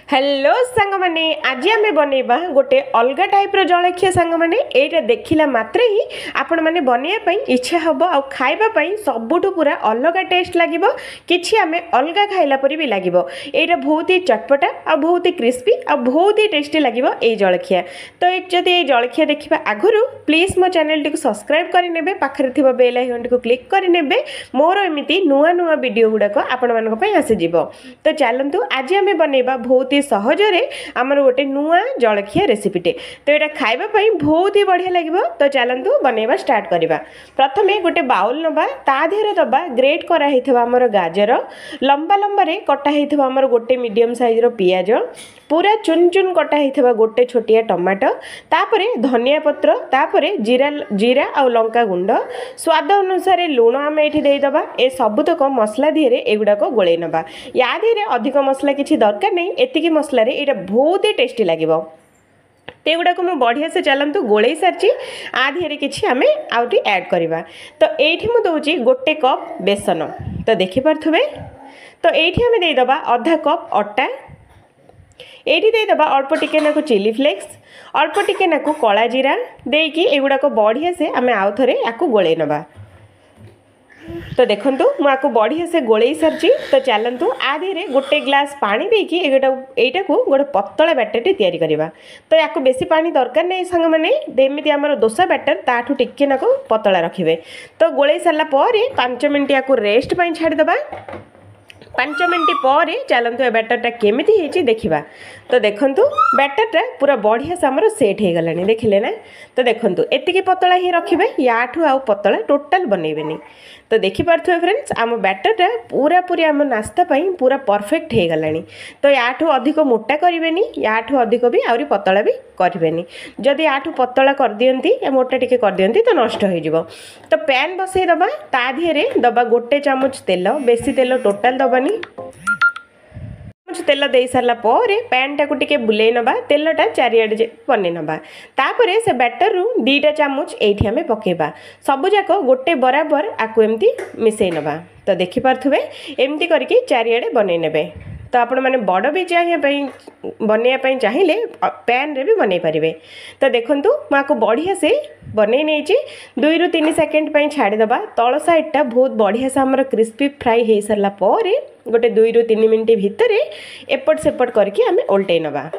Hello सांग माने आज आम बनइबा गोटे अलग टाइप जलखिया सांग माने एटा देखिला मात्र ही आपण माने बनइया इच्छा हम आ खाइबा सबुठु पूरा अलग टेस्ट लागिबो किछि आमे अलग खाइला परि भी लागिबो। एटा बहुत ही चटपटा आ बहुत ही क्रिस्पी आ बहुत ही टेस्टी लागिबो ए जलखिया। तो जदि ए जलखिया देखिबा आगुरु प्लीज मो चैनल टी सब्सक्राइब करि नेबे, पाखरे थिबा बेल आइकन टी क्लिक करि नेबे, मोर एमिति नुआ नुआ वीडियो गुडाको आपण मानक पई आसी जिवो। तो चलंतु आज आमे बनइबा बहुत सहजरे आमर गोटे नुआ जलखिया रेसिपीटे। तो यहाँ खाइबा बहुत ही बढ़िया लगे। तो चलतु बनइबा स्टार्ट करवा। प्रथमे गोटे बाउल नबा, ता देहरे दबा ग्रेट कराई आमर गाजर, लंबा लंबा रे कटाई आमर गोटे मीडियम साइज पियाज, पूरा चुन चुन कटाई गोटे छोटिया टमाटो, तापरे धनिया पत्र, तापरे जीरा जीरा आ लंका गुंड, स्वाद अनुसार लुण आम ये देदबा। ए सबुतक मसला धीरे एगुड़ाक गोले नबा। या धीरे अधिक मसला किसी दरकार नहीं, एतिकी मसला रे एटा बहुत ही टेस्टी लगे। तेगुड़ाक मुझे बढ़िया से चलतु गोले सारी आ धीरे किसी आम आउटी ऐड करवा। तो ये मुझे दूसरी गोटे कप बेसन। तो देखिपे तो ये आम देदबा आधा कप अटा, ये देदबा अल्प टिके नाकु चिली फ्लेक्स, अल्प टिके नाकु कला जीरा देकी एगुड़ाक बढ़िया से आम आउ थे आपको गोले नबा। तो देखूँ मुझे बढ़िया से गोले सारी। तो चलतु आ धीरे गोटे ग्लास पानी देकी एटा को गोटे पतला बैटर तैयारी करवा। तो या बेसी पानी दरकार नहीं सांग मैंने, देमी आमर डोसा बैटर ताठू टिके नाकु पतला रखिए। तो गोले सारा 5 मिनट या रेस्ट छाड़ीदबा। 5 मिनट पर चलतु ए बैटरटा केमिति देखा। तो देखूँ बैटरटा पूरा बढ़िया से आमर सेट हो गला, देखिले ना। तो देखूँ एतिकी पतला ही रखिए, याठू आउ पतला टोटाल बनइबेनी। तो देखिपे फ्रेंड्स आम बैटरटा पूरा पूरी आम नास्ता पूरा परफेक्ट हो गला। तो याठू अधिक मोटा करें, याठू अधिक भी आहरी पतला भी करें। जदि याठू पतला कर दियंती मोटा टिके कर दियंती तो नष्ट हो। तो पैन बसई दबा, ता धीरे दबा गोटे चामच तेल, बेसी तेल टोटाल दबानी। तेल दे सारा पर पैन टाक टिके बुले नबा, तेलटा चारिआडे बने नबा। तापरे से बैटर रु 2टा चामच एठी आमे पकेबा, सबु जाक गोटे बराबर आकु एमती मिसई नबा। तो देखिपे एमती करके चारिआडे बने नेबे। तो आपण मैंने बड़ भी बनइया चाहिए पैन रे भी बनई पारे। तो देखूँ मुझे बढ़िया से बनई नहीं 2 ରୁ 3 सेकेंड छाड़ीदबा। तल साइडटा बहुत बढ़िया से आमर क्रिस्पी फ्राई हो सारा पर गोटे 2 ରୁ 3 मिनट भितर एपट सेपट करके आम ओल्टे नबा।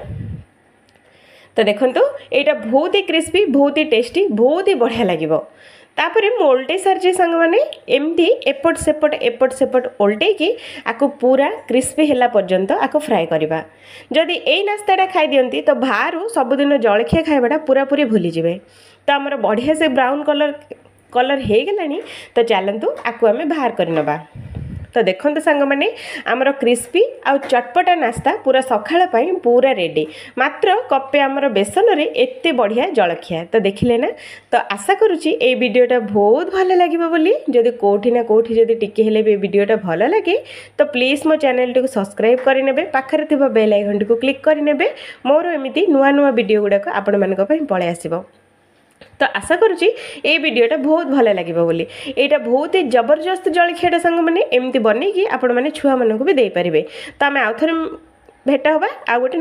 तो देखूँ यहाँ बहुत ही क्रिस्पी, बहुत ही टेस्टी, बहुत ही बढ़िया लगे। तापर ओल्टे सारी सांग मैंने एमती एपट सेपट ओल्टे की आपको पूरा क्रिस्पी है पर्यंत आपको फ्राए करवा। जदि यही नास्ताटा खाई दियंती तो बाहर सबुदिन जलखिया खाइबाटा पूरा पूरी भूली जाए। तो आमर बढ़िया से ब्राउन कलर हो गलानी। तो चलतु आपको आम बाहर करनबा। तो देखते सांग मैंने आमर क्रिस्पी आउ चटपटा नास्ता पूरा सकाळ पूरा रेडी, मात्र कपे आमर बेसन रे एते बढ़िया जलखिया। तो देखिले ना। तो आशा करुच्ची ए वीडियोटा बहुत भल लगे बोली। जदि कोठी ना कोठी जदि टिके हेले भी वीडियोटा भल लगे तो प्लीज मो चैनल टी सब्सक्राइब करेंगे, पाखरे थिबा बेल आइकन टी क्लिक करेंगे, मोर एमिति नुआ नुआ वीडियो गुड़ाक आपण मानक पई पळे आसीबो। तो आशा करुच्ची ये वीडियोटा बहुत भल लगे बोली। यहाँ बहुत ही जबरदस्त जलखियाटा सांग मैंने एमती बनई कि आपण मैंने छुआ मानक भी दे पारे। तो आम आउ थे भेट हवा आ गोटे